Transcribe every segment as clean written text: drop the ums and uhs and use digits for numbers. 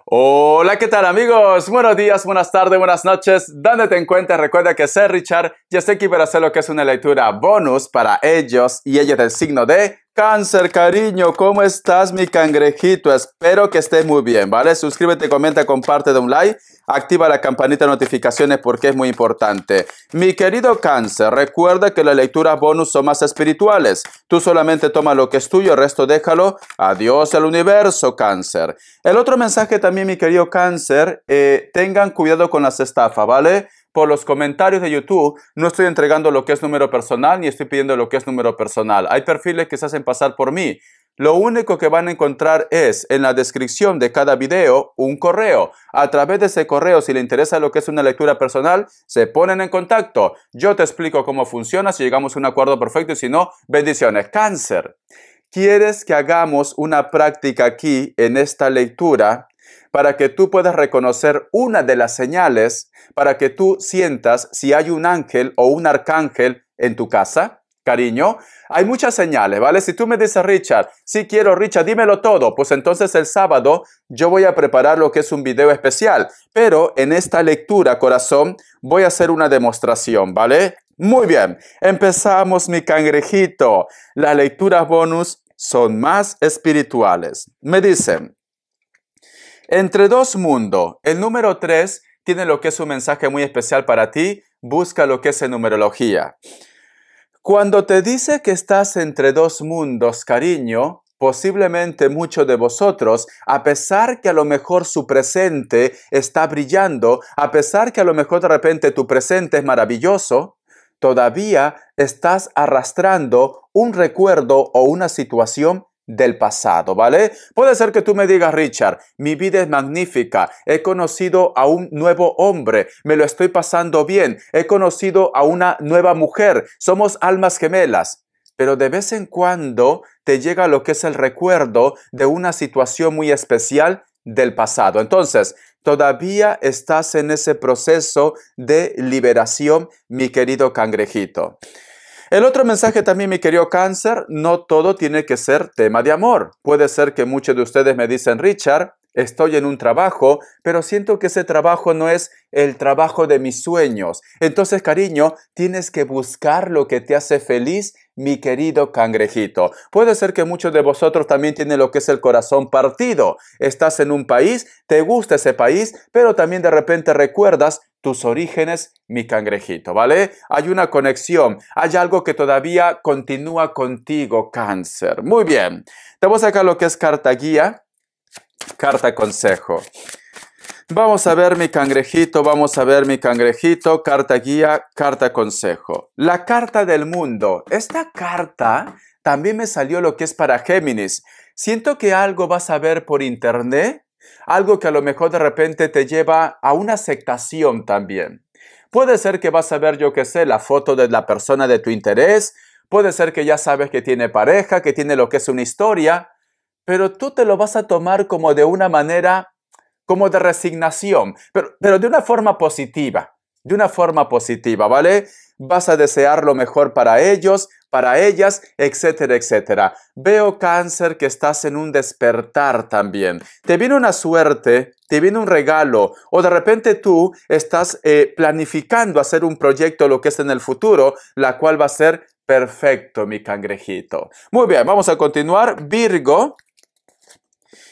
Hola, ¿qué tal amigos? Buenos días, buenas tardes, buenas noches. ¿Dónde te encuentras? Recuerda que soy Richard y estoy aquí para hacer lo que es una lectura bonus para ellos y ellas del signo de Cáncer, cariño. ¿Cómo estás, mi cangrejito? Espero que estés muy bien, ¿vale? Suscríbete, comenta, comparte, da un like. Activa la campanita de notificaciones porque es muy importante. Mi querido Cáncer, recuerda que las lecturas bonus son más espirituales. Tú solamente toma lo que es tuyo, el resto déjalo. Adiós al universo, Cáncer. El otro mensaje también, mi querido Cáncer, tengan cuidado con las estafas, ¿vale? Por los comentarios de YouTube, no estoy entregando lo que es número personal, ni estoy pidiendo lo que es número personal. Hay perfiles que se hacen pasar por mí. Lo único que van a encontrar es en la descripción de cada video un correo. A través de ese correo, si le interesa lo que es una lectura personal, se ponen en contacto. Yo te explico cómo funciona, si llegamos a un acuerdo perfecto y si no, bendiciones. Cáncer, ¿quieres que hagamos una práctica aquí en esta lectura para que tú puedas reconocer una de las señales para que tú sientas si hay un ángel o un arcángel en tu casa? Cariño, hay muchas señales, ¿vale? Si tú me dices, Richard, sí quiero, Richard, dímelo todo, pues entonces el sábado yo voy a preparar lo que es un video especial. Pero en esta lectura, corazón, voy a hacer una demostración, ¿vale? Muy bien, empezamos, mi cangrejito. Las lecturas bonus son más espirituales. Me dicen, entre dos mundos, el número 3 tiene lo que es un mensaje muy especial para ti. Busca lo que es en numerología. Cuando te dice que estás entre dos mundos, cariño, posiblemente muchos de vosotros, a pesar que a lo mejor su presente está brillando, a pesar que a lo mejor de repente tu presente es maravilloso, todavía estás arrastrando un recuerdo o una situación del pasado, ¿vale? Puede ser que tú me digas, Richard, mi vida es magnífica, he conocido a un nuevo hombre, me lo estoy pasando bien, he conocido a una nueva mujer, somos almas gemelas. Pero de vez en cuando te llega lo que es el recuerdo de una situación muy especial del pasado. Entonces, todavía estás en ese proceso de liberación, mi querido cangrejito. El otro mensaje también, mi querido Cáncer, no todo tiene que ser tema de amor. Puede ser que muchos de ustedes me dicen, Richard, estoy en un trabajo, pero siento que ese trabajo no es el trabajo de mis sueños. Entonces, cariño, tienes que buscar lo que te hace feliz, mi querido cangrejito. Puede ser que muchos de vosotros también tienen lo que es el corazón partido. Estás en un país, te gusta ese país, pero también de repente recuerdas tus orígenes, mi cangrejito, ¿vale? Hay una conexión, hay algo que todavía continúa contigo, Cáncer. Muy bien, te voy a sacar lo que es carta guía, carta consejo. Vamos a ver mi cangrejito, carta guía, carta consejo. La carta del mundo. Esta carta también me salió lo que es para Géminis. Siento que algo vas a ver por internet, algo que a lo mejor de repente te lleva a una aceptación también. Puede ser que vas a ver, yo qué sé, la foto de la persona de tu interés, puede ser que ya sabes que tiene pareja, que tiene lo que es una historia, pero tú te lo vas a tomar como de una manera como de resignación, pero de una forma positiva, ¿vale? Vas a desear lo mejor para ellos, para ellas, etcétera, etcétera. Veo, Cáncer, que estás en un despertar también. Te viene una suerte, te viene un regalo, o de repente tú estás planificando hacer un proyecto, lo que es en el futuro, la cual va a ser perfecto, mi cangrejito. Muy bien, vamos a continuar. Virgo.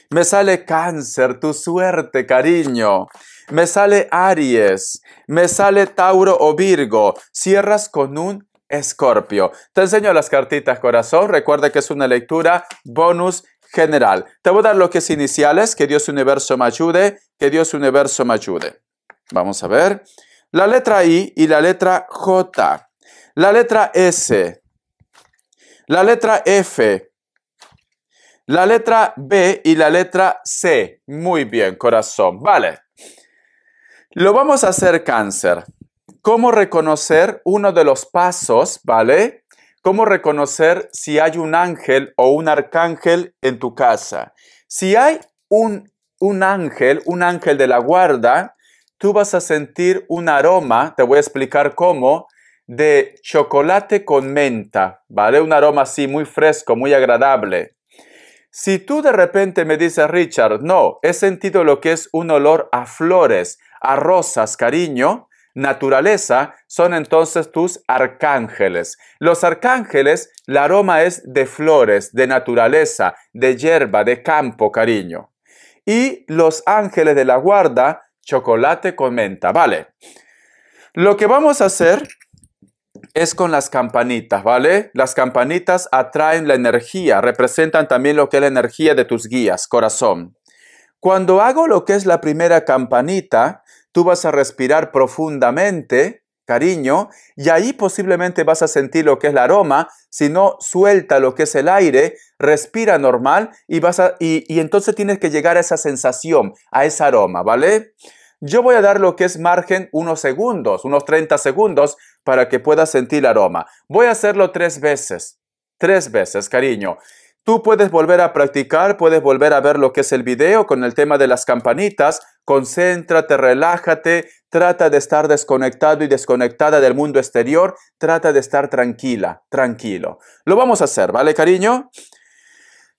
Me sale Cáncer, tu suerte, cariño. Me sale Aries. Me sale Tauro o Virgo. Cierras con un Escorpio. Te enseño las cartitas, corazón. Recuerda que es una lectura bonus general. Te voy a dar lo que es iniciales. Que Dios Universo me ayude. Que Dios Universo me ayude. Vamos a ver. La letra I y la letra J. La letra S. La letra F. La letra B y la letra C. Muy bien, corazón. Vale. Lo vamos a hacer, Cáncer. ¿Cómo reconocer uno de los pasos, vale? ¿Cómo reconocer si hay un ángel o un arcángel en tu casa? Si hay un ángel de la guarda, tú vas a sentir un aroma, te voy a explicar cómo, de chocolate con menta, ¿vale? Un aroma así muy fresco, muy agradable. Si tú de repente me dices, Richard, no, he sentido lo que es un olor a flores, a rosas, cariño, naturaleza, son entonces tus arcángeles. Los arcángeles, el aroma es de flores, de naturaleza, de hierba, de campo, cariño. Y los ángeles de la guarda, chocolate con menta, ¿vale? Lo que vamos a hacer es con las campanitas, ¿vale? Las campanitas atraen la energía, representan también lo que es la energía de tus guías, corazón. Cuando hago lo que es la primera campanita, tú vas a respirar profundamente, cariño, y ahí posiblemente vas a sentir lo que es el aroma. Si no, suelta lo que es el aire, respira normal y entonces tienes que llegar a esa sensación, a ese aroma, ¿vale? Yo voy a dar lo que es margen unos segundos, unos 30 segundos, para que puedas sentir el aroma. Voy a hacerlo 3 veces, cariño. Tú puedes volver a practicar, puedes volver a ver lo que es el video con el tema de las campanitas. Concéntrate, relájate, trata de estar desconectado y desconectada del mundo exterior. Trata de estar tranquila, tranquilo. Lo vamos a hacer, ¿vale, cariño?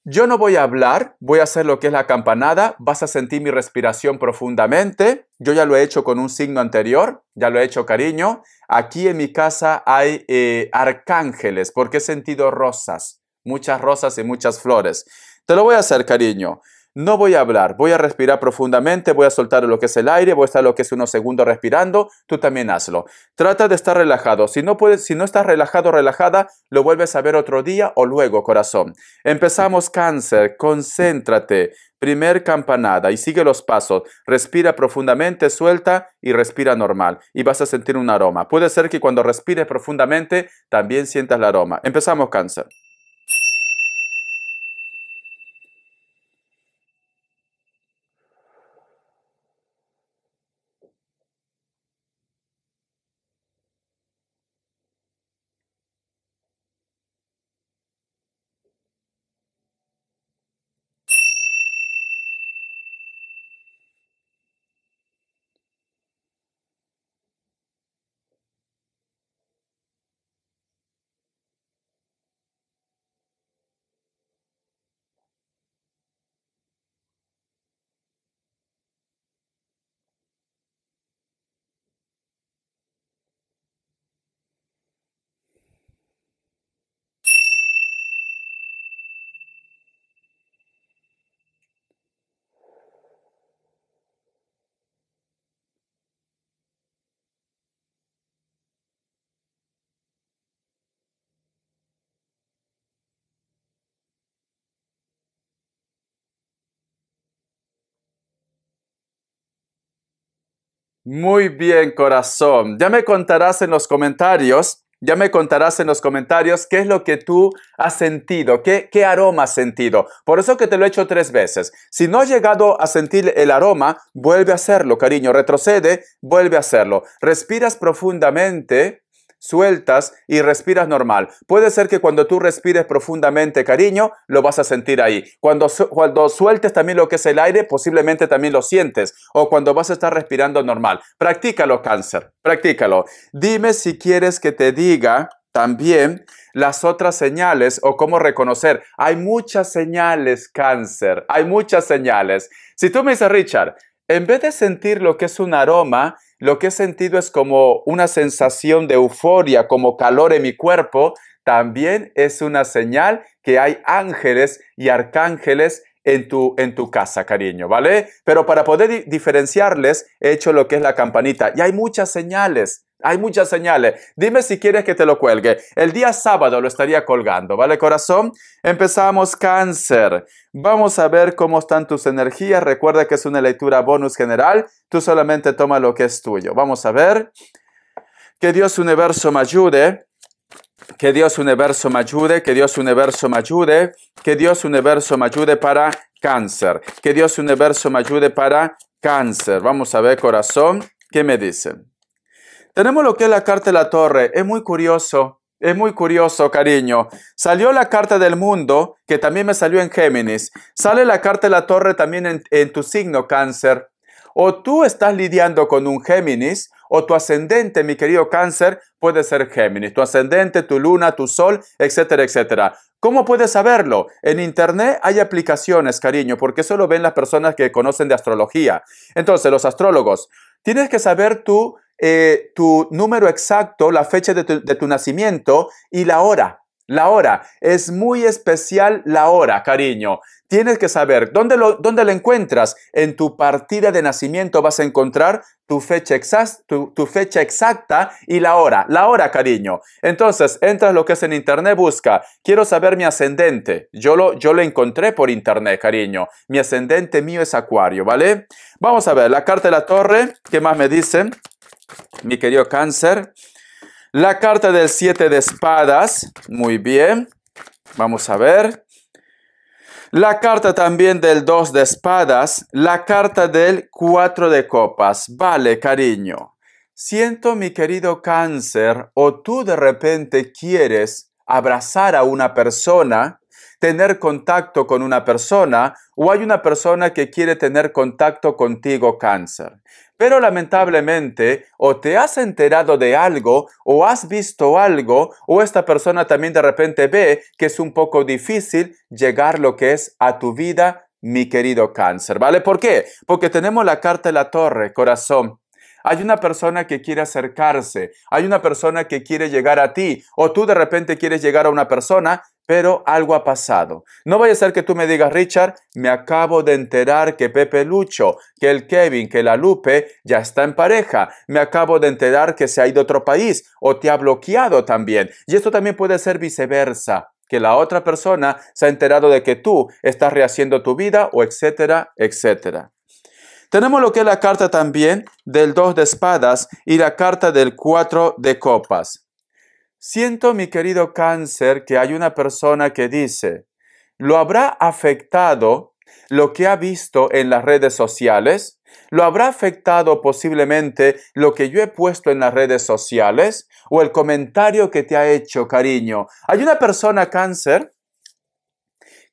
Yo no voy a hablar, voy a hacer lo que es la campanada. Vas a sentir mi respiración profundamente. Yo ya lo he hecho con un signo anterior, ya lo he hecho, cariño. Aquí en mi casa hay arcángeles porque he sentido rosas. Muchas rosas y muchas flores. Te lo voy a hacer, cariño. No voy a hablar, voy a respirar profundamente, voy a soltar lo que es el aire, voy a estar lo que es unos segundos respirando. Tú también hazlo. Trata de estar relajado. Si no estás relajado, relajada, lo vuelves a ver otro día o luego, corazón. Empezamos, Cáncer. Concéntrate. Primer campanada y sigue los pasos. Respira profundamente, suelta y respira normal. Y vas a sentir un aroma. Puede ser que cuando respires profundamente también sientas el aroma. Empezamos, Cáncer. Muy bien, corazón. Ya me contarás en los comentarios. Ya me contarás en los comentarios qué es lo que tú has sentido, qué aroma has sentido. Por eso que te lo he hecho 3 veces. Si no has llegado a sentir el aroma, vuelve a hacerlo, cariño. Retrocede, vuelve a hacerlo. Respiras profundamente, sueltas y respiras normal. Puede ser que cuando tú respires profundamente, cariño, lo vas a sentir ahí. Cuando sueltes también lo que es el aire, posiblemente también lo sientes. O cuando vas a estar respirando normal. Practícalo, Cáncer. Practícalo. Dime si quieres que te diga también las otras señales o cómo reconocer. Hay muchas señales, Cáncer. Hay muchas señales. Si tú me dices, Richard, en vez de sentir lo que es un aroma, lo que he sentido es como una sensación de euforia, como calor en mi cuerpo. También es una señal que hay ángeles y arcángeles en tu casa, cariño, ¿vale? Pero para poder diferenciarles, he hecho lo que es la campanita. Y hay muchas señales. Hay muchas señales. Dime si quieres que te lo cuelgue. El día sábado lo estaría colgando, ¿vale, corazón? Empezamos, Cáncer. Vamos a ver cómo están tus energías. Recuerda que es una lectura bonus general. Tú solamente toma lo que es tuyo. Vamos a ver. Que Dios Universo me ayude. Que Dios Universo me ayude. Que Dios Universo me ayude. Que Dios Universo me ayude para Cáncer. Que Dios Universo me ayude para Cáncer. Vamos a ver, corazón. ¿Qué me dicen? Tenemos lo que es la carta de la torre. Es muy curioso, cariño. Salió la carta del mundo, que también me salió en Géminis. Sale la carta de la torre también en tu signo, Cáncer. O tú estás lidiando con un Géminis, O tu ascendente, mi querido Cáncer, puede ser Géminis. Tu ascendente, tu luna, tu sol, etcétera, etcétera. ¿Cómo puedes saberlo? En internet hay aplicaciones, cariño, porque eso lo ven las personas que conocen de astrología. Entonces, los astrólogos, tienes que saber tu número exacto, la fecha de tu nacimiento y la hora. La hora. Es muy especial la hora, cariño. Tienes que saber dónde lo encuentras. En tu partida de nacimiento vas a encontrar tu fecha exacta y la hora. La hora, cariño. Entonces, entras lo que es en internet, busca. Quiero saber mi ascendente. Yo lo encontré por internet, cariño. Mi ascendente mío es Acuario, ¿vale? Vamos a ver la carta de la torre. ¿Qué más me dicen? Mi querido Cáncer. La carta del 7 de espadas. Muy bien. Vamos a ver. La carta también del 2 de espadas. La carta del 4 de copas. Vale, cariño. Siento, mi querido Cáncer, o tú de repente quieres abrazar a una persona, tener contacto con una persona, o hay una persona que quiere tener contacto contigo, Cáncer. Pero lamentablemente, o te has enterado de algo, o has visto algo, o esta persona también de repente ve que es un poco difícil llegar lo que es a tu vida, mi querido Cáncer, ¿vale? ¿Por qué? Porque tenemos la carta de la torre, corazón. Hay una persona que quiere acercarse, hay una persona que quiere llegar a ti, o tú de repente quieres llegar a una persona, pero algo ha pasado. No vaya a ser que tú me digas, Richard, me acabo de enterar que Pepe Lucho, que el Kevin, que la Lupe ya está en pareja. Me acabo de enterar que se ha ido a otro país o te ha bloqueado también. Y esto también puede ser viceversa, que la otra persona se ha enterado de que tú estás rehaciendo tu vida o etcétera, etcétera. Tenemos lo que es la carta también del 2 de espadas y la carta del 4 de copas. Siento, mi querido Cáncer, que hay una persona que dice, ¿lo habrá afectado lo que ha visto en las redes sociales? ¿Lo habrá afectado posiblemente lo que yo he puesto en las redes sociales? ¿O el comentario que te ha hecho, cariño? Hay una persona, Cáncer,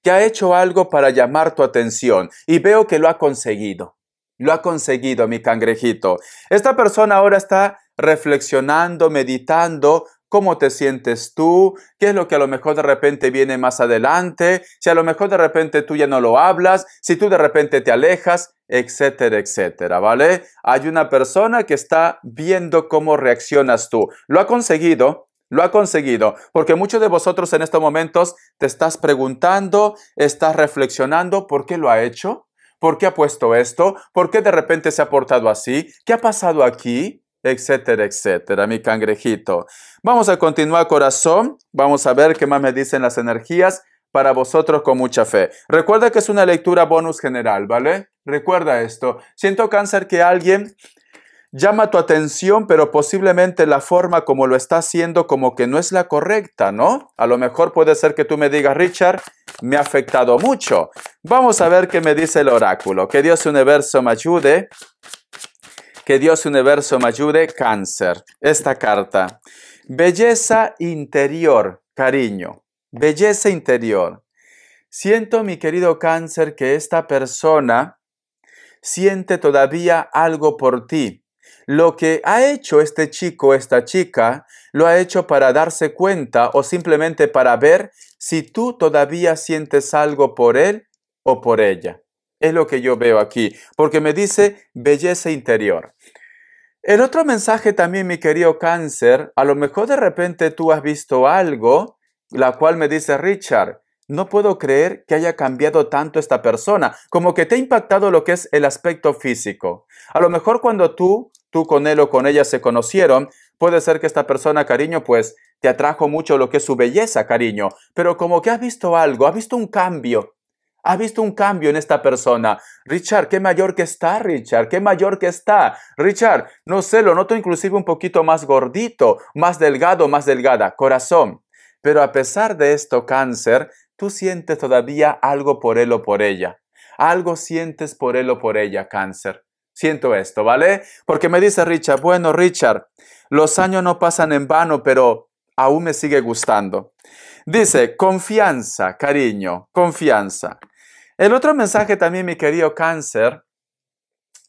que ha hecho algo para llamar tu atención y veo que lo ha conseguido. Lo ha conseguido, mi cangrejito. Esta persona ahora está reflexionando, meditando. ¿Cómo te sientes tú? ¿Qué es lo que a lo mejor de repente viene más adelante? Si a lo mejor de repente tú ya no lo hablas, si tú de repente te alejas, etcétera, etcétera, ¿vale? Hay una persona que está viendo cómo reaccionas tú. Lo ha conseguido. Lo ha conseguido, porque muchos de vosotros en estos momentos te estás preguntando, estás reflexionando, ¿por qué lo ha hecho? ¿Por qué ha puesto esto? ¿Por qué de repente se ha portado así? ¿Qué ha pasado aquí? Etcétera, etcétera, mi cangrejito. Vamos a continuar, corazón. Vamos a ver qué más me dicen las energías para vosotros con mucha fe. Recuerda que es una lectura bonus general, ¿vale? Recuerda esto. Siento, Cáncer, que alguien llama tu atención, pero posiblemente la forma como lo está haciendo como que no es la correcta, ¿no? A lo mejor puede ser que tú me digas, Richard, me ha afectado mucho. Vamos a ver qué me dice el oráculo. Que Dios universo me ayude. Que Dios universo me ayude, Cáncer. Esta carta. Belleza interior, cariño. Belleza interior. Siento, mi querido Cáncer, que esta persona siente todavía algo por ti. Lo que ha hecho este chico, esta chica, lo ha hecho para darse cuenta o simplemente para ver si tú todavía sientes algo por él o por ella. Es lo que yo veo aquí, porque me dice belleza interior. El otro mensaje también, mi querido Cáncer, a lo mejor de repente tú has visto algo, la cual me dice, Richard, no puedo creer que haya cambiado tanto esta persona, como que te ha impactado lo que es el aspecto físico. A lo mejor cuando tú con él o con ella se conocieron, puede ser que esta persona, cariño, pues te atrajo mucho lo que es su belleza, cariño, pero como que has visto algo, has visto un cambio. ¿Has visto un cambio en esta persona? Richard, qué mayor que está, Richard, qué mayor que está. Richard, no sé, lo noto inclusive un poquito más gordito, más delgado, más delgada. Corazón. Pero a pesar de esto, Cáncer, tú sientes todavía algo por él o por ella. Algo sientes por él o por ella, Cáncer. Siento esto, ¿vale? Porque me dice Richard, bueno, Richard, los años no pasan en vano, pero aún me sigue gustando. Dice, confianza, cariño, confianza. El otro mensaje también, mi querido Cáncer,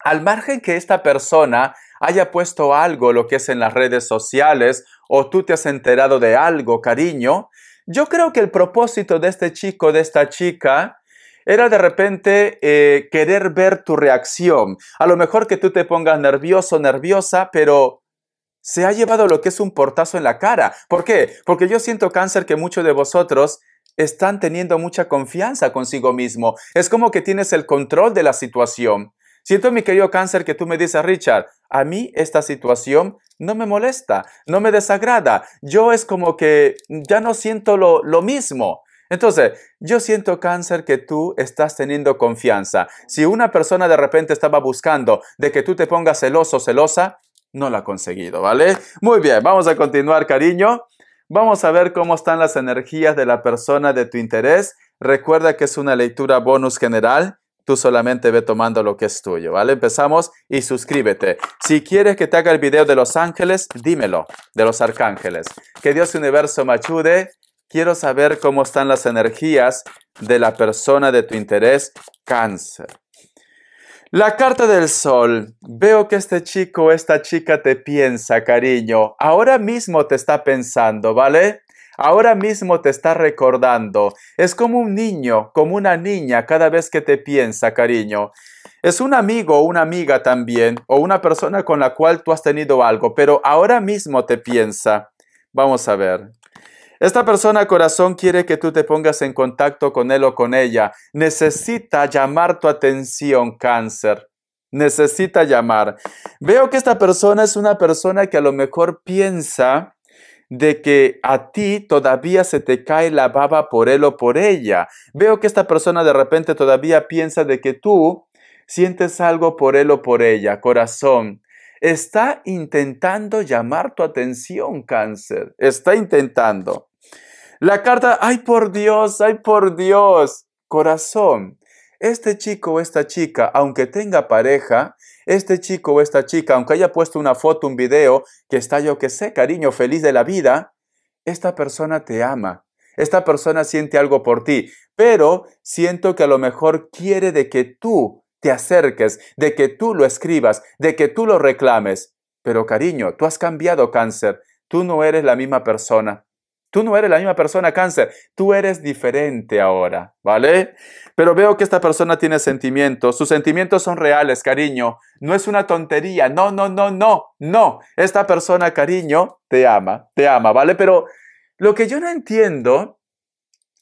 al margen que esta persona haya puesto algo lo que es en las redes sociales o tú te has enterado de algo, cariño, yo creo que el propósito de este chico, de esta chica, era de repente querer ver tu reacción. A lo mejor que tú te pongas nervioso, nerviosa, pero se ha llevado lo que es un portazo en la cara. ¿Por qué? Porque yo siento, Cáncer, que muchos de vosotros están teniendo mucha confianza consigo mismo. Es como que tienes el control de la situación. Siento, mi querido Cáncer, que tú me dices, Richard, a mí esta situación no me molesta, no me desagrada. Yo es como que ya no siento lo mismo. Entonces, yo siento, Cáncer, que tú estás teniendo confianza. Si una persona de repente estaba buscando de que tú te pongas celoso, celosa, no lo ha conseguido, ¿vale? Muy bien, vamos a continuar, cariño. Vamos a ver cómo están las energías de la persona de tu interés. Recuerda que es una lectura bonus general. Tú solamente ve tomando lo que es tuyo, ¿vale? Empezamos y suscríbete. Si quieres que te haga el video de los ángeles, dímelo, de los arcángeles. Que Dios Universo me ayude. Quiero saber cómo están las energías de la persona de tu interés, Cáncer. La carta del sol. Veo que este chico o esta chica te piensa, cariño. Ahora mismo te está pensando, ¿vale? Ahora mismo te está recordando. Es como un niño, como una niña cada vez que te piensa, cariño. Es un amigo o una amiga también, o una persona con la cual tú has tenido algo, pero ahora mismo te piensa. Vamos a ver. Esta persona, corazón, quiere que tú te pongas en contacto con él o con ella. Necesita llamar tu atención, Cáncer. Necesita llamar. Veo que esta persona es una persona que a lo mejor piensa de que a ti todavía se te cae la baba por él o por ella. Veo que esta persona de repente todavía piensa de que tú sientes algo por él o por ella, corazón. Está intentando llamar tu atención, Cáncer. Está intentando. La carta, ¡ay por Dios! Corazón, este chico o esta chica, aunque tenga pareja, este chico o esta chica, aunque haya puesto una foto, un video, que está, yo que sé, cariño, feliz de la vida, esta persona te ama. Esta persona siente algo por ti, pero siento que a lo mejor quiere de que tú te acerques, de que tú lo escribas, de que tú lo reclames. Pero cariño, tú has cambiado, Cáncer. Tú no eres la misma persona. Tú no eres la misma persona, Cáncer. Tú eres diferente ahora, ¿vale? Pero veo que esta persona tiene sentimientos. Sus sentimientos son reales, cariño. No es una tontería. No, no, no, no, no. Esta persona, cariño, te ama, ¿vale? Pero lo que yo no entiendo,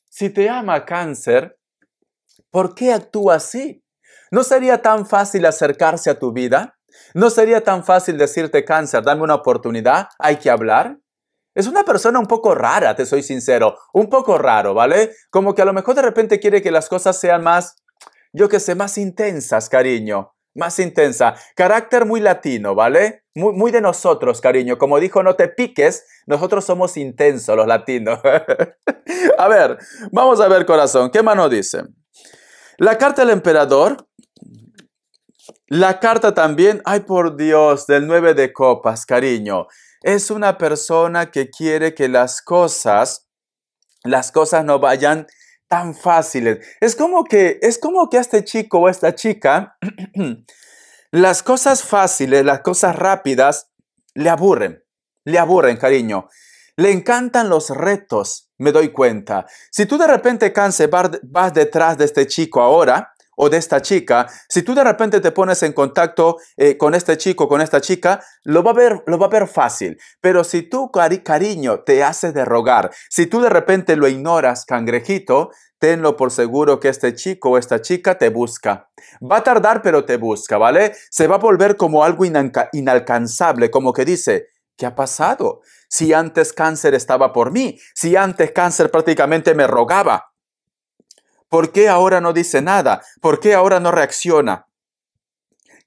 si te ama, Cáncer, ¿por qué actúa así? ¿No sería tan fácil acercarse a tu vida? ¿No sería tan fácil decirte, Cáncer, dame una oportunidad, hay que hablar? Es una persona un poco rara, te soy sincero, un poco raro, ¿vale? Como que a lo mejor de repente quiere que las cosas sean más, yo qué sé, más intensas, cariño, más intensa. Carácter muy latino, ¿vale? Muy de nosotros, cariño. Como dijo, no te piques, nosotros somos intensos, los latinos. A ver, vamos a ver, corazón, ¿qué mano dice? La carta del emperador. La carta también, ay por Dios, del 9 de copas, cariño. Es una persona que quiere que las cosas no vayan tan fáciles. Es como que a este chico o esta chica, las cosas fáciles, las cosas rápidas, le aburren, cariño. Le encantan los retos, me doy cuenta. Si tú de repente, Cáncer, vas detrás de este chico ahora, o de esta chica, si tú de repente te pones en contacto con este chico, con esta chica, lo va a ver fácil. Pero si tú, cariño, te haces de rogar, si tú de repente lo ignoras, cangrejito, tenlo por seguro que este chico o esta chica te busca. Va a tardar, pero te busca, ¿vale? Se va a volver como algo inalcanzable, como que dice, ¿qué ha pasado? Si antes Cáncer estaba por mí, si antes Cáncer prácticamente me rogaba, ¿por qué ahora no dice nada? ¿Por qué ahora no reacciona?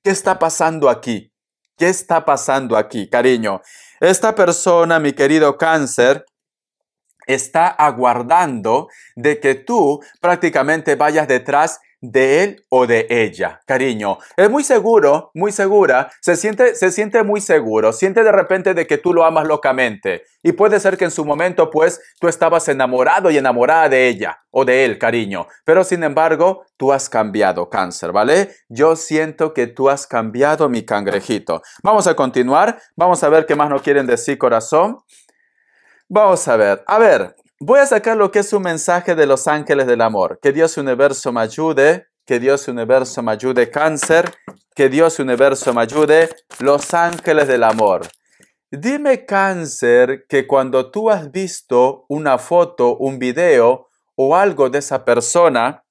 ¿Qué está pasando aquí? ¿Qué está pasando aquí, cariño? Esta persona, mi querido Cáncer, está aguardando de que tú prácticamente vayas detrás de él o de ella, cariño. Es muy seguro, muy segura, se siente muy seguro, siente de repente de que tú lo amas locamente. Y puede ser que en su momento, pues, tú estabas enamorado y enamorada de ella o de él, cariño. Pero sin embargo, tú has cambiado, Cáncer, ¿vale? Yo siento que tú has cambiado, mi cangrejito. Vamos a continuar, vamos a ver qué más nos quieren decir, corazón. Vamos a ver. Voy a sacar lo que es un mensaje de los ángeles del amor. Que Dios universo me ayude. Que Dios universo me ayude, Cáncer. Que Dios universo me ayude, los ángeles del amor. Dime, Cáncer, que cuando tú has visto una foto, un video o algo de esa persona,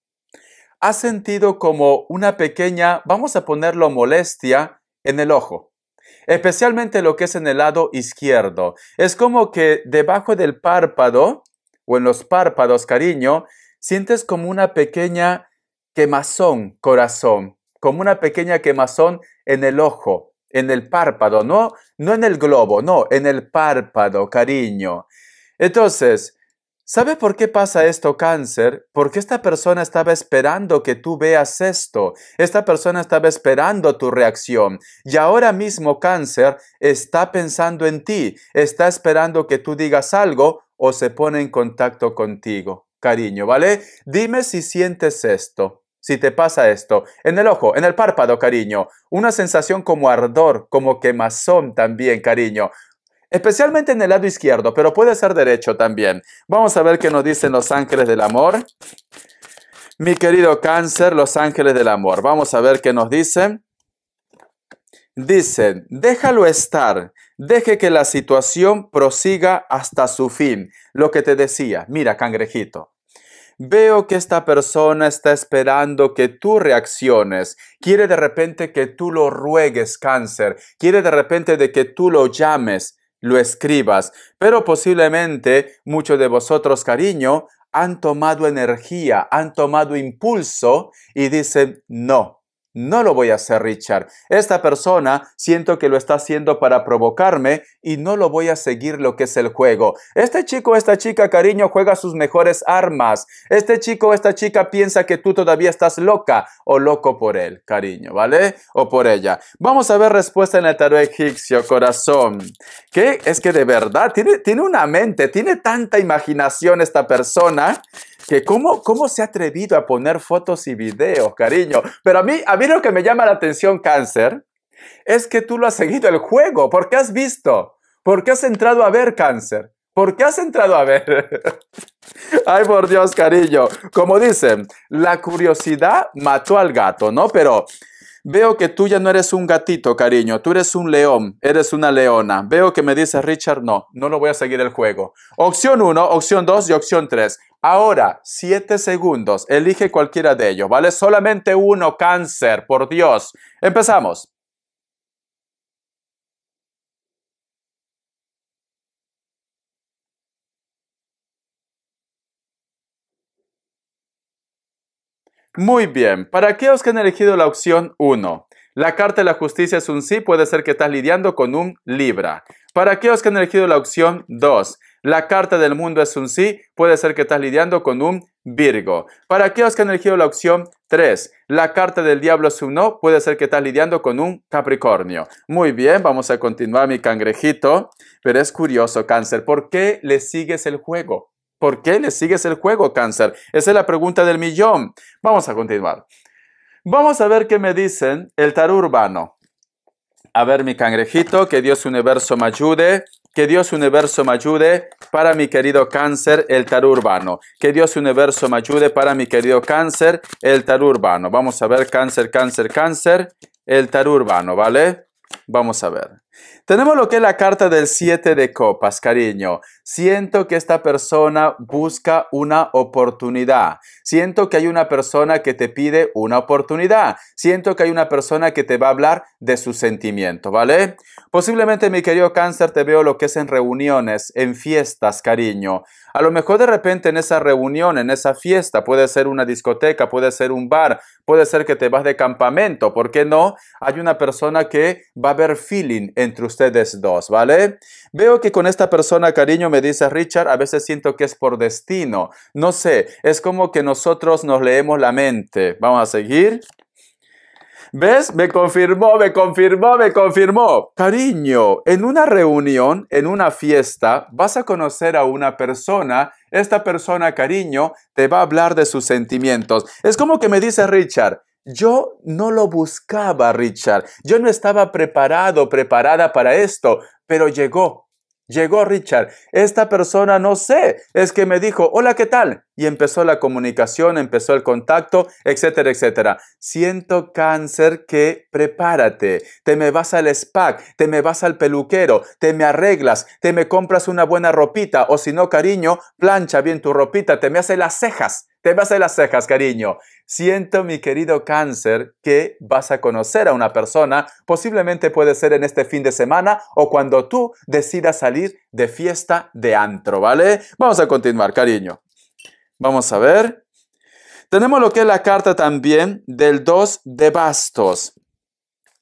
has sentido como una pequeña, vamos a ponerlo, molestia en el ojo. Especialmente lo que es en el lado izquierdo. Es como que debajo del párpado o en los párpados, cariño, sientes como una pequeña quemazón, corazón, como una pequeña quemazón en el ojo, en el párpado, no en el globo, no, en el párpado, cariño. Entonces, ¿sabe por qué pasa esto, Cáncer? Porque esta persona estaba esperando que tú veas esto. Esta persona estaba esperando tu reacción. Y ahora mismo, Cáncer, está pensando en ti. Está esperando que tú digas algo o se pone en contacto contigo, cariño, ¿vale? Dime si sientes esto, si te pasa esto. En el ojo, en el párpado, cariño. Una sensación como ardor, como quemazón también, cariño. Especialmente en el lado izquierdo, pero puede ser derecho también. Vamos a ver qué nos dicen los ángeles del amor. Mi querido Cáncer, los ángeles del amor. Vamos a ver qué nos dicen. Dicen, déjalo estar. Deje que la situación prosiga hasta su fin. Lo que te decía. Mira, cangrejito. Veo que esta persona está esperando que tú reacciones. Quiere de repente que tú lo ruegues, Cáncer. Quiere de repente de que tú lo llames, lo escribas, pero posiblemente muchos de vosotros, cariño, han tomado energía, han tomado impulso y dicen, no lo voy a hacer, Richard. Esta persona siento que lo está haciendo para provocarme y no lo voy a seguir lo que es el juego. Este chico, esta chica, cariño, juega sus mejores armas. Este chico, esta chica piensa que tú todavía estás loca o loco por él, cariño, ¿vale? O por ella. Vamos a ver respuesta en el tarot egipcio, corazón. ¿Qué? Es que de verdad tiene una mente, tiene tanta imaginación esta persona que cómo se ha atrevido a poner fotos y videos, cariño. Pero a mí lo que me llama la atención, Cáncer, es que tú lo has seguido el juego. ¿Por qué has visto? ¿Por qué has entrado a ver, Cáncer? ¿Por qué has entrado a ver? Ay, por Dios, cariño. Como dicen, la curiosidad mató al gato, ¿no? Pero veo que tú ya no eres un gatito, cariño. Tú eres un león, eres una leona. Veo que me dice Richard, no lo voy a seguir el juego. Opción 1, opción 2 y opción 3. Ahora, 7 segundos. Elige cualquiera de ellos, ¿vale? Solamente uno, Cáncer, por Dios. Empezamos. Muy bien. Para aquellos que han elegido la opción 1, la carta de la justicia es un sí, puede ser que estás lidiando con un Libra. Para aquellos que han elegido la opción 2, la carta del mundo es un sí, puede ser que estás lidiando con un Virgo. Para aquellos que han elegido la opción 3, la carta del diablo es un no, puede ser que estás lidiando con un Capricornio. Muy bien, vamos a continuar, mi cangrejito. Pero es curioso, Cáncer, ¿por qué le sigues el juego? ¿Por qué le sigues el juego, Cáncer? Esa es la pregunta del millón. Vamos a continuar. Vamos a ver qué me dicen el tarot urbano. A ver, mi cangrejito, que Dios universo me ayude. Que Dios universo me ayude para mi querido Cáncer, el tarot urbano. Que Dios universo me ayude para mi querido Cáncer, el tarot urbano. Vamos a ver, Cáncer, Cáncer, Cáncer, el tarot urbano, ¿vale? Vamos a ver. Tenemos lo que es la carta del 7 de copas, cariño. Siento que esta persona busca una oportunidad. Siento que hay una persona que te pide una oportunidad. Siento que hay una persona que te va a hablar de sus sentimientos, ¿vale? Posiblemente, mi querido Cáncer, te veo lo que es en reuniones, en fiestas, cariño. A lo mejor de repente en esa reunión, en esa fiesta, puede ser una discoteca, puede ser un bar, puede ser que te vas de campamento. ¿Por qué no? Hay una persona que va a ver feeling entre ustedes dos, ¿vale? Veo que con esta persona, cariño, me dice Richard, a veces siento que es por destino. No sé, es como que nosotros nos leemos la mente. Vamos a seguir. ¿Ves? Me confirmó. Cariño, en una reunión, en una fiesta, vas a conocer a una persona. Esta persona, cariño, te va a hablar de sus sentimientos. Es como que me dice Richard, yo no lo buscaba, Richard. Yo no estaba preparada para esto, pero llegó. Llegó Richard. Esta persona, no sé, es que me dijo, hola, ¿qué tal? Y empezó la comunicación, empezó el contacto, etcétera, etcétera. Siento, Cáncer, que prepárate. Te me vas al spa, te me vas al peluquero, te me arreglas, te me compras una buena ropita, o si no, cariño, plancha bien tu ropita, te me hace las cejas. Te me hace las cejas, cariño. Siento, mi querido Cáncer, que vas a conocer a una persona, posiblemente puede ser en este fin de semana o cuando tú decidas salir de fiesta de antro, ¿vale? Vamos a continuar, cariño. Vamos a ver. Tenemos lo que es la carta también del 2 de bastos.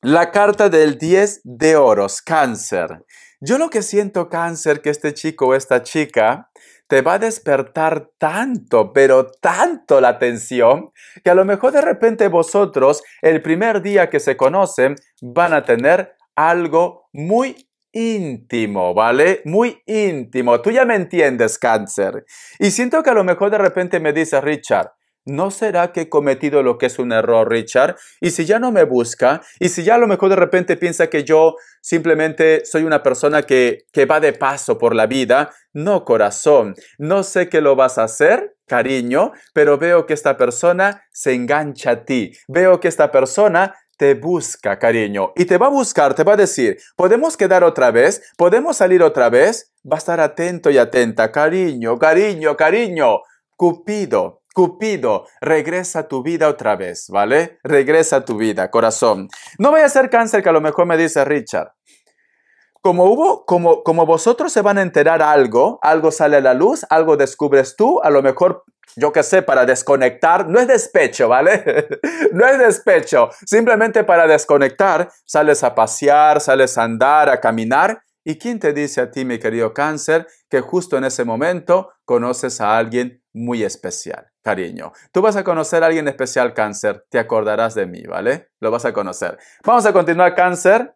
La carta del 10 de oros, Cáncer. Yo lo que siento, Cáncer, que este chico o esta chica te va a despertar tanto, pero tanto la atención, que a lo mejor de repente vosotros, el primer día que se conocen, van a tener algo muy íntimo, ¿vale? Muy íntimo. Tú ya me entiendes, Cáncer. Y siento que a lo mejor de repente me dice Richard, ¿no será que he cometido lo que es un error, Richard? Y si ya no me busca, y si ya a lo mejor de repente piensa que yo simplemente soy una persona que va de paso por la vida, no, corazón, no sé qué lo vas a hacer, cariño, pero veo que esta persona se engancha a ti. Veo que esta persona te busca, cariño, y te va a buscar, te va a decir, ¿podemos quedar otra vez? ¿Podemos salir otra vez? Va a estar atento y atenta, cariño, cariño, cariño. Cupido, regresa a tu vida otra vez, ¿vale? Regresa a tu vida, corazón. No vaya a ser, Cáncer, que a lo mejor me dice Richard. Como vosotros se van a enterar algo sale a la luz, algo descubres tú, a lo mejor, yo qué sé, para desconectar, no es despecho, ¿vale? No es despecho, simplemente para desconectar, sales a pasear, sales a andar, a caminar. ¿Y quién te dice a ti, mi querido Cáncer, que justo en ese momento conoces a alguien muy especial, cariño? Tú vas a conocer a alguien especial, Cáncer, te acordarás de mí, ¿vale? Lo vas a conocer. Vamos a continuar, Cáncer.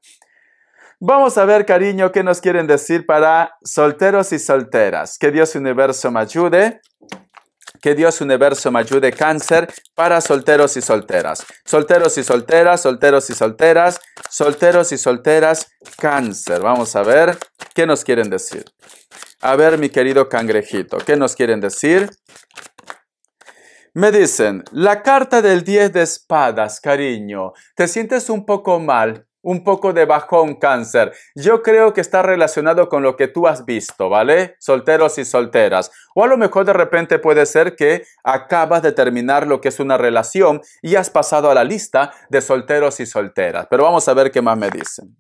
Vamos a ver, cariño, qué nos quieren decir para solteros y solteras. Que Dios Universo me ayude. Que Dios Universo me ayude, Cáncer, para solteros y solteras. Solteros y solteras, solteros y solteras, solteros y solteras, Cáncer. Vamos a ver qué nos quieren decir. A ver, mi querido cangrejito, ¿qué nos quieren decir? Me dicen, la carta del 10 de espadas, cariño. ¿Te sientes un poco mal? Un poco de bajón, Cáncer. Yo creo que está relacionado con lo que tú has visto, ¿vale? Solteros y solteras. O a lo mejor de repente puede ser que acabas de terminar lo que es una relación y has pasado a la lista de solteros y solteras. Pero vamos a ver qué más me dicen.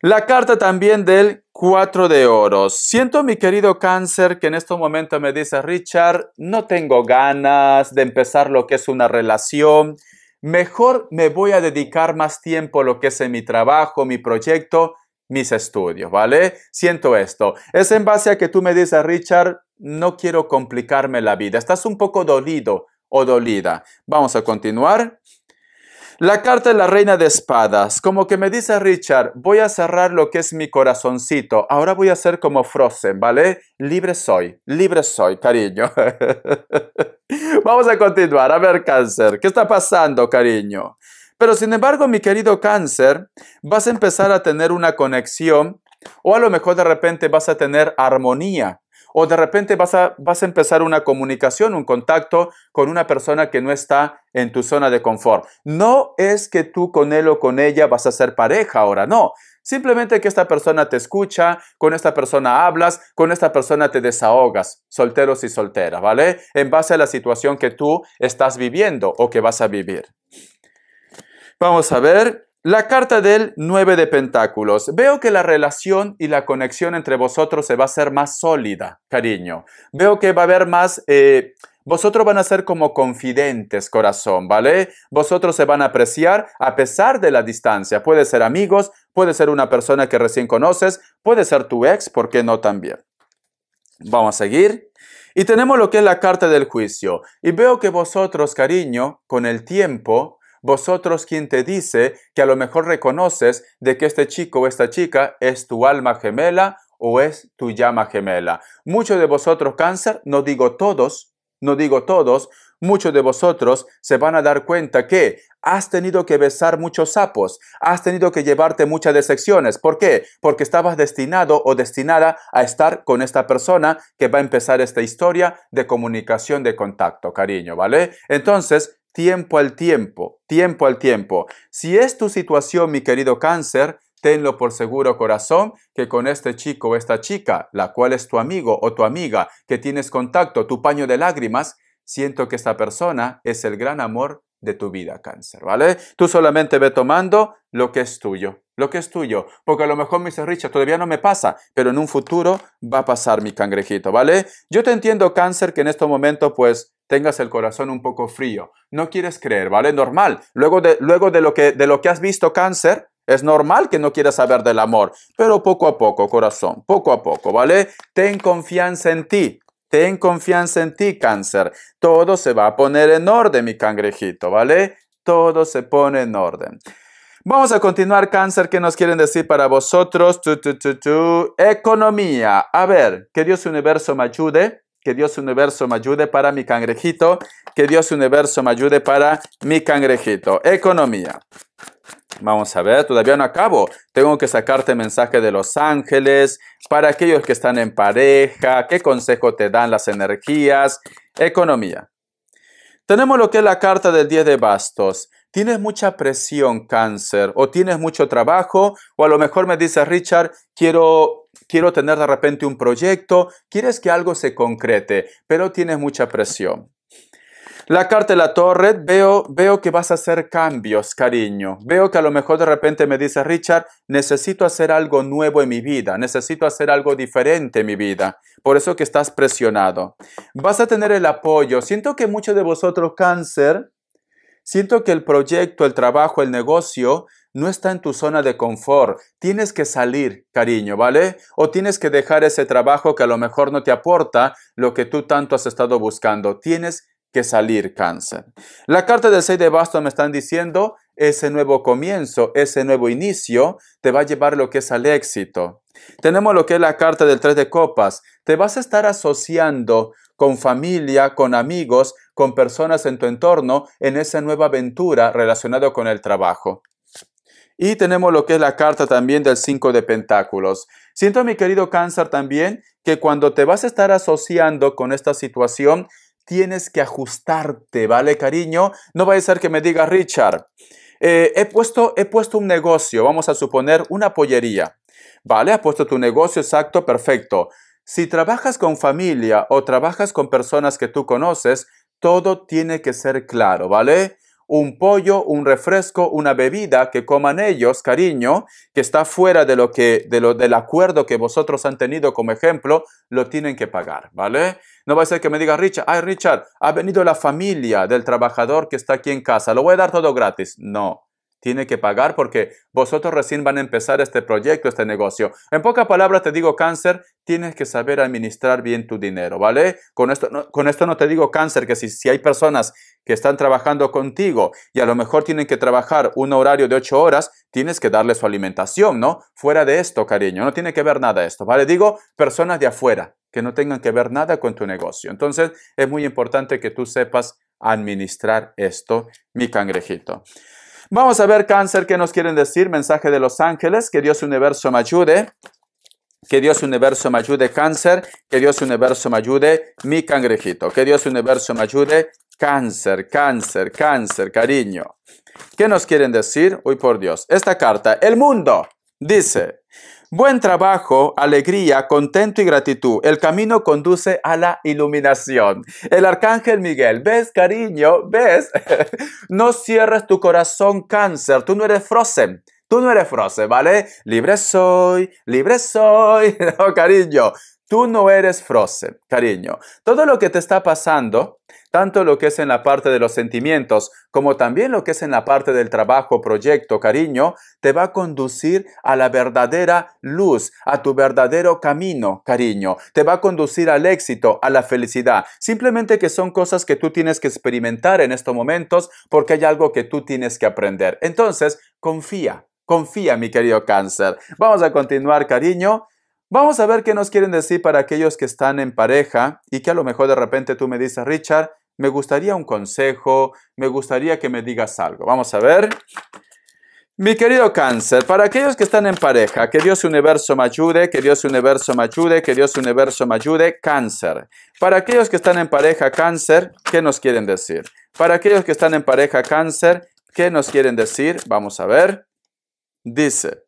La carta también del 4 de oros. Siento, mi querido Cáncer, que en este momento me dice Richard, no tengo ganas de empezar lo que es una relación. Mejor me voy a dedicar más tiempo a lo que es en mi trabajo, mi proyecto, mis estudios, ¿vale? Siento esto. Es en base a que tú me dices, Richard, no quiero complicarme la vida. Estás un poco dolido o dolida. Vamos a continuar. La carta de la reina de espadas, como que me dice Richard, voy a cerrar lo que es mi corazoncito, ahora voy a ser como Frozen, ¿vale? Libre soy, cariño. Vamos a continuar, a ver, Cáncer, ¿qué está pasando, cariño? Pero sin embargo, mi querido Cáncer, vas a empezar a tener una conexión, o a lo mejor de repente vas a tener armonía. O de repente vas a empezar una comunicación, un contacto con una persona que no está en tu zona de confort. No es que tú con él o con ella vas a ser pareja ahora, no. Simplemente que esta persona te escucha, con esta persona hablas, con esta persona te desahogas, solteros y solteras, ¿vale? En base a la situación que tú estás viviendo o que vas a vivir. Vamos a ver. La carta del 9 de pentáculos. Veo que la relación y la conexión entre vosotros se va a hacer más sólida, cariño. Veo que va a haber más Vosotros van a ser como confidentes, corazón, ¿vale? Vosotros se van a apreciar a pesar de la distancia. Puede ser amigos, puede ser una persona que recién conoces, puede ser tu ex, ¿por qué no también? Vamos a seguir. Y tenemos lo que es la carta del juicio. Y veo que vosotros, cariño, con el tiempo, vosotros quien te dice que a lo mejor reconoces de que este chico o esta chica es tu alma gemela o es tu llama gemela. Muchos de vosotros, Cáncer, no digo todos, muchos de vosotros se van a dar cuenta que has tenido que besar muchos sapos, has tenido que llevarte muchas decepciones. ¿Por qué? Porque estabas destinado o destinada a estar con esta persona que va a empezar esta historia de comunicación, de contacto, cariño, ¿vale? Entonces, tiempo al tiempo, tiempo al tiempo. Si es tu situación, mi querido Cáncer, tenlo por seguro, corazón, que con este chico o esta chica, la cual es tu amigo o tu amiga, que tienes contacto, tu paño de lágrimas, siento que esta persona es el gran amor de tu vida, Cáncer, ¿vale? Tú solamente ve tomando lo que es tuyo, porque a lo mejor me dice Richard, todavía no me pasa, pero en un futuro va a pasar, mi cangrejito, ¿vale? Yo te entiendo, Cáncer, que en este momento, pues, tengas el corazón un poco frío, no quieres creer, ¿vale? Normal, luego de lo que has visto, Cáncer, es normal que no quieras saber del amor, pero poco a poco, corazón, poco a poco, ¿vale? Ten confianza en ti. Ten confianza en ti, Cáncer. Todo se va a poner en orden, mi cangrejito, ¿vale? Todo se pone en orden. Vamos a continuar, Cáncer. ¿Qué nos quieren decir para vosotros? Economía. A ver, que Dios Universo me ayude. Que Dios Universo me ayude para mi cangrejito. Que Dios Universo me ayude para mi cangrejito. Economía. Vamos a ver, todavía no acabo. Tengo que sacarte mensaje de los ángeles para aquellos que están en pareja. ¿Qué consejo te dan las energías? Economía. Tenemos lo que es la carta del 10 de bastos. ¿Tienes mucha presión, Cáncer? ¿O tienes mucho trabajo? O a lo mejor me dice Richard, quiero tener de repente un proyecto. Quieres que algo se concrete, pero tienes mucha presión. La carta de la torre, veo que vas a hacer cambios, cariño. Veo que a lo mejor de repente me dice Richard, necesito hacer algo nuevo en mi vida, necesito hacer algo diferente en mi vida. Por eso que estás presionado. Vas a tener el apoyo. Siento que muchos de vosotros, Cáncer, siento que el proyecto, el trabajo, el negocio no está en tu zona de confort. Tienes que salir, cariño, ¿vale? O tienes que dejar ese trabajo que a lo mejor no te aporta lo que tú tanto has estado buscando. Tienes que salir, Cáncer. La carta del 6 de bastos me están diciendo, ese nuevo comienzo, ese nuevo inicio, te va a llevar lo que es al éxito. Tenemos lo que es la carta del 3 de copas. Te vas a estar asociando con familia, con amigos, con personas en tu entorno, en esa nueva aventura relacionada con el trabajo. Y tenemos lo que es la carta también del 5 de pentáculos. Siento, mi querido Cáncer, también que cuando te vas a estar asociando con esta situación, tienes que ajustarte, ¿vale, cariño? No vaya a ser que me diga Richard, he puesto un negocio, vamos a suponer una pollería, ¿vale? Has puesto tu negocio, exacto, perfecto. Si trabajas con familia o trabajas con personas que tú conoces, todo tiene que ser claro, ¿vale? Un pollo, un refresco, una bebida que coman ellos, cariño, que está fuera de del acuerdo que vosotros han tenido como ejemplo, lo tienen que pagar, ¿vale? No va a ser que me diga Richard, ay Richard, ha venido la familia del trabajador que está aquí en casa, lo voy a dar todo gratis. No, tiene que pagar porque vosotros recién van a empezar este proyecto, este negocio. En pocas palabras te digo, Cáncer, tienes que saber administrar bien tu dinero, ¿vale? Con esto no te digo, Cáncer, que si hay personas que están trabajando contigo y a lo mejor tienen que trabajar un horario de 8 horas, tienes que darle su alimentación, ¿no? Fuera de esto, cariño, no tiene que ver nada esto, ¿vale? Digo, personas de afuera que no tengan que ver nada con tu negocio. Entonces, es muy importante que tú sepas administrar esto, mi cangrejito. Vamos a ver, Cáncer, qué nos quieren decir. Mensaje de los ángeles. Que Dios Universo me ayude. Que Dios Universo me ayude, Cáncer. Que Dios Universo me ayude, mi cangrejito. Que Dios Universo me ayude, Cáncer, Cáncer, Cáncer, cariño. ¿Qué nos quieren decir? Uy, por Dios. Esta carta, el mundo, dice: buen trabajo, alegría, contento y gratitud. El camino conduce a la iluminación. El arcángel Miguel, ¿ves, cariño? ¿Ves? No cierres tu corazón, Cáncer. Tú no eres Frozen. Tú no eres Frozen, ¿vale? Libre soy, libre soy. No, cariño. Tú no eres Frozen, cariño. Todo lo que te está pasando, tanto lo que es en la parte de los sentimientos, como también lo que es en la parte del trabajo, proyecto, cariño, te va a conducir a la verdadera luz, a tu verdadero camino, cariño. Te va a conducir al éxito, a la felicidad. Simplemente que son cosas que tú tienes que experimentar en estos momentos porque hay algo que tú tienes que aprender. Entonces, confía, mi querido Cáncer. Vamos a continuar, cariño. Vamos a ver qué nos quieren decir para aquellos que están en pareja y que a lo mejor de repente tú me dices, Richard, me gustaría un consejo, me gustaría que me digas algo. Vamos a ver. Mi querido Cáncer, para aquellos que están en pareja, que Dios Universo me ayude, que Dios Universo me ayude, que Dios Universo me ayude, Cáncer. Para aquellos que están en pareja, Cáncer, ¿qué nos quieren decir? Para aquellos que están en pareja, Cáncer, ¿qué nos quieren decir? Vamos a ver. Dice...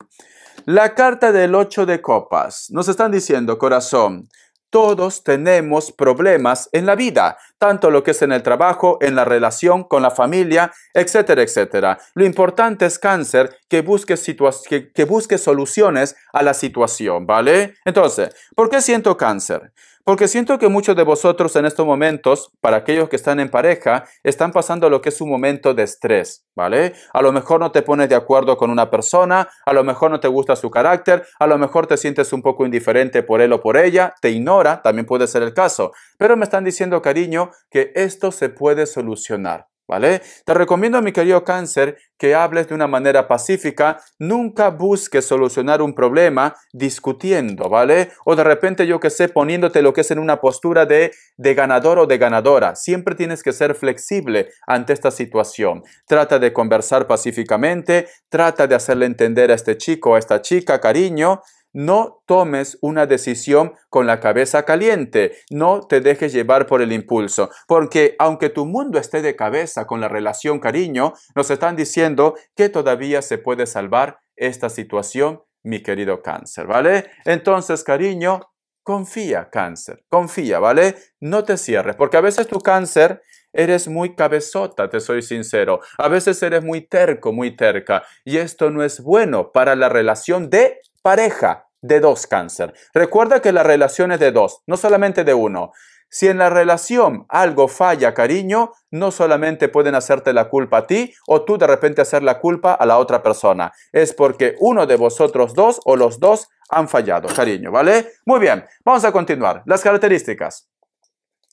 La carta del 8 de copas. Nos están diciendo, corazón, todos tenemos problemas en la vida, tanto lo que es en el trabajo, en la relación, con la familia, etcétera, etcétera. Lo importante es, Cáncer, que busques soluciones a la situación, ¿vale? Entonces, ¿por qué siento Cáncer? Porque siento que muchos de vosotros en estos momentos, para aquellos que están en pareja, están pasando lo que es un momento de estrés, ¿vale? A lo mejor no te pones de acuerdo con una persona, a lo mejor no te gusta su carácter, a lo mejor te sientes un poco indiferente por él o por ella, te ignora, también puede ser el caso. Pero me están diciendo, cariño, que esto se puede solucionar, ¿vale? Te recomiendo, mi querido Cáncer, que hables de una manera pacífica. Nunca busques solucionar un problema discutiendo, ¿vale? O de repente, yo que sé, poniéndote lo que es en una postura de ganador o de ganadora. Siempre tienes que ser flexible ante esta situación. Trata de conversar pacíficamente, trata de hacerle entender a este chico o a esta chica, cariño, no tomes una decisión con la cabeza caliente, no te dejes llevar por el impulso, porque aunque tu mundo esté de cabeza con la relación, cariño, nos están diciendo que todavía se puede salvar esta situación, mi querido Cáncer, ¿vale? Entonces, cariño, confía, Cáncer, confía, ¿vale? No te cierres, porque a veces tu Cáncer eres muy cabezota, te soy sincero. A veces eres muy terco, muy terca, y esto no es bueno para la relación de pareja de dos, Cáncer. Recuerda que la relación es de dos, no solamente de uno. Si en la relación algo falla, cariño, no solamente pueden hacerte la culpa a ti o tú de repente hacer la culpa a la otra persona. Es porque uno de vosotros dos o los dos han fallado, cariño, ¿vale? Muy bien, vamos a continuar. Las características.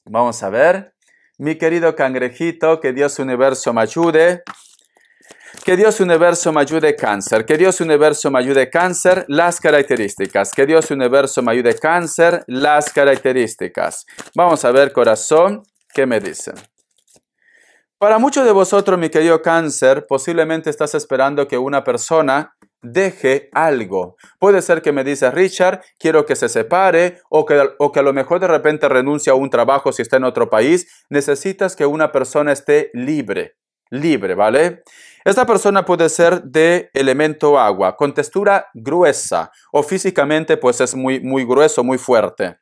Vamos a ver. Mi querido cangrejito, que Dios Universo me ayude. Que Dios Universo me ayude, Cáncer. Que Dios Universo me ayude, Cáncer. Las características. Que Dios Universo me ayude, Cáncer. Las características. Vamos a ver, corazón, ¿qué me dicen? Para muchos de vosotros, mi querido Cáncer, posiblemente estás esperando que una persona deje algo. Puede ser que me dice, Richard, quiero que se separe o que a lo mejor de repente renuncie a un trabajo si está en otro país. Necesitas que una persona esté libre, ¿vale? Esta persona puede ser de elemento agua, con textura gruesa o físicamente pues es muy grueso, muy fuerte.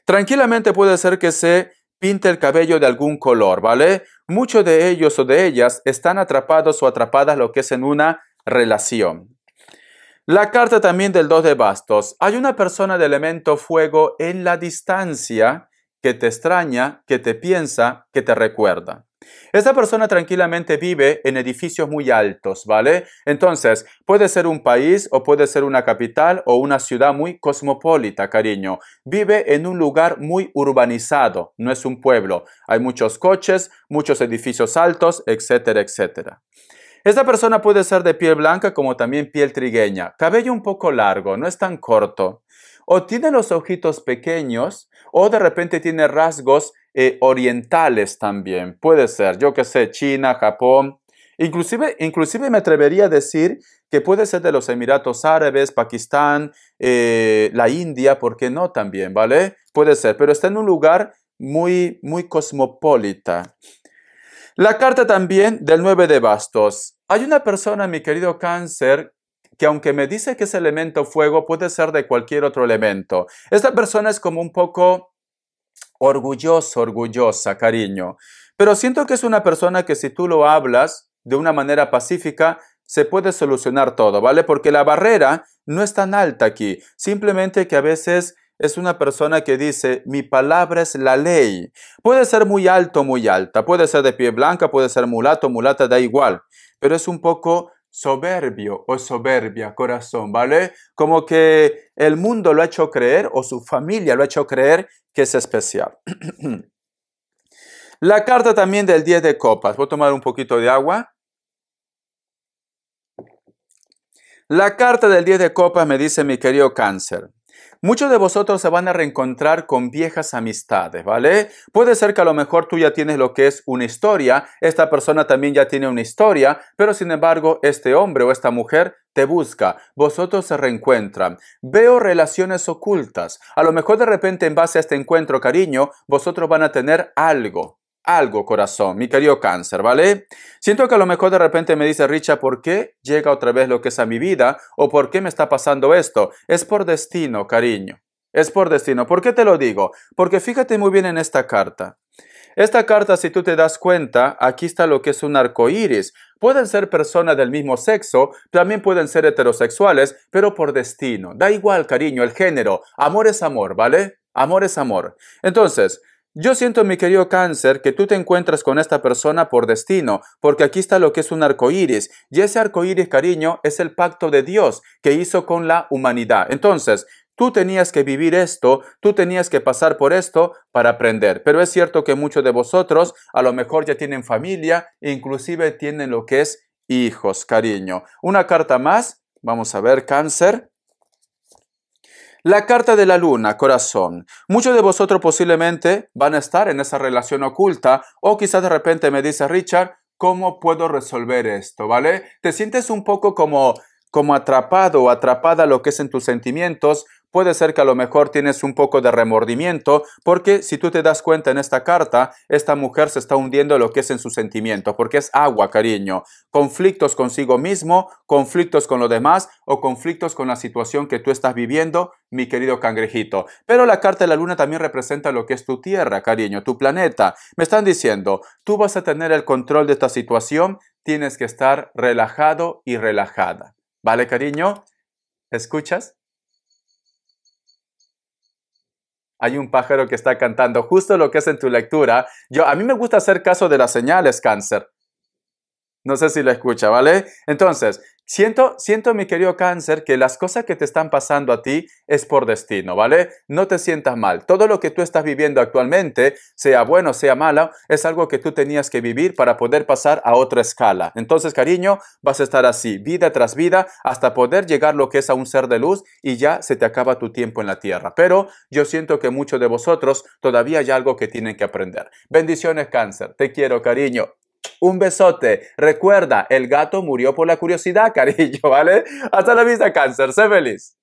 Tranquilamente puede ser que se pinte el cabello de algún color, ¿vale? Muchos de ellos o de ellas están atrapados o atrapadas lo que es en una relación. La carta también del 2 de bastos. Hay una persona de elemento fuego en la distancia que te extraña, que te piensa, que te recuerda. Esta persona tranquilamente vive en edificios muy altos, ¿vale? Entonces, puede ser un país o puede ser una capital o una ciudad muy cosmopolita, cariño. Vive en un lugar muy urbanizado, no es un pueblo. Hay muchos coches, muchos edificios altos, etcétera, etcétera. Esta persona puede ser de piel blanca como también piel trigueña. Cabello un poco largo, no es tan corto. O tiene los ojitos pequeños o de repente tiene rasgos orientales también. Puede ser, yo que sé, China, Japón. Inclusive me atrevería a decir que puede ser de los Emiratos Árabes, Pakistán, la India, ¿por qué no también, vale? Puede ser, pero está en un lugar muy cosmopolita. La carta también del 9 de bastos. Hay una persona, mi querido Cáncer, que aunque me dice que es elemento fuego, puede ser de cualquier otro elemento. Esta persona es como un poco orgullosa, cariño. Pero siento que es una persona que si tú lo hablas de una manera pacífica, se puede solucionar todo, ¿vale? Porque la barrera no es tan alta aquí. Simplemente que a veces es una persona que dice, mi palabra es la ley. Puede ser muy alto, muy alta, puede ser de piel blanca, puede ser mulato, mulata, da igual, pero es un poco soberbio o soberbia, corazón, ¿vale? Como que el mundo lo ha hecho creer o su familia lo ha hecho creer que es especial. La carta también del 10 de copas. Voy a tomar un poquito de agua. La carta del 10 de copas me dice, mi querido Cáncer, muchos de vosotros se van a reencontrar con viejas amistades, ¿vale? Puede ser que a lo mejor tú ya tienes lo que es una historia, esta persona también ya tiene una historia, pero sin embargo este hombre o esta mujer te busca, vosotros se reencuentran. Veo relaciones ocultas. A lo mejor de repente en base a este encuentro, cariño, vosotros van a tener algo, corazón, mi querido Cáncer, ¿vale? Siento que a lo mejor de repente me dice, Richard, ¿por qué llega otra vez lo que es a mi vida? ¿O por qué me está pasando esto? Es por destino, cariño. Es por destino. ¿Por qué te lo digo? Porque fíjate muy bien en esta carta. Esta carta, si tú te das cuenta, aquí está lo que es un arco iris. Pueden ser personas del mismo sexo, también pueden ser heterosexuales, pero por destino. Da igual, cariño, el género. Amor es amor, ¿vale? Amor es amor. Entonces, yo siento, mi querido Cáncer, que tú te encuentras con esta persona por destino, porque aquí está lo que es un arco iris. Y ese arco iris, cariño, es el pacto de Dios que hizo con la humanidad. Entonces, tú tenías que vivir esto, tú tenías que pasar por esto para aprender. Pero es cierto que muchos de vosotros a lo mejor ya tienen familia, inclusive tienen lo que es hijos, cariño. Una carta más. Vamos a ver, Cáncer. La carta de la luna, corazón. Muchos de vosotros posiblemente van a estar en esa relación oculta o quizás de repente me dice, Richard, ¿cómo puedo resolver esto? ¿Vale? Te sientes un poco como atrapado o atrapada lo que es en tus sentimientos. Puede ser que a lo mejor tienes un poco de remordimiento, porque si tú te das cuenta en esta carta, esta mujer se está hundiendo lo que es en sus sentimientos, porque es agua, cariño. Conflictos consigo mismo, conflictos con los demás o conflictos con la situación que tú estás viviendo, mi querido cangrejito. Pero la carta de la luna también representa lo que es tu tierra, cariño, tu planeta. Me están diciendo, tú vas a tener el control de esta situación, tienes que estar relajado y relajada. ¿Vale, cariño? ¿Escuchas? Hay un pájaro que está cantando justo lo que es en tu lectura. A mí me gusta hacer caso de las señales, Cáncer. No sé si lo escucha, ¿vale? Entonces, siento, mi querido Cáncer, que las cosas que te están pasando a ti es por destino, ¿vale? No te sientas mal. Todo lo que tú estás viviendo actualmente, sea bueno, sea malo, es algo que tú tenías que vivir para poder pasar a otra escala. Entonces, cariño, vas a estar así, vida tras vida, hasta poder llegar lo que es a un ser de luz y ya se te acaba tu tiempo en la tierra. Pero yo siento que muchos de vosotros todavía hay algo que tienen que aprender. Bendiciones, Cáncer. Te quiero, cariño. Un besote. Recuerda, el gato murió por la curiosidad, cariño, ¿vale? Hasta la vista, Cáncer. Sé feliz.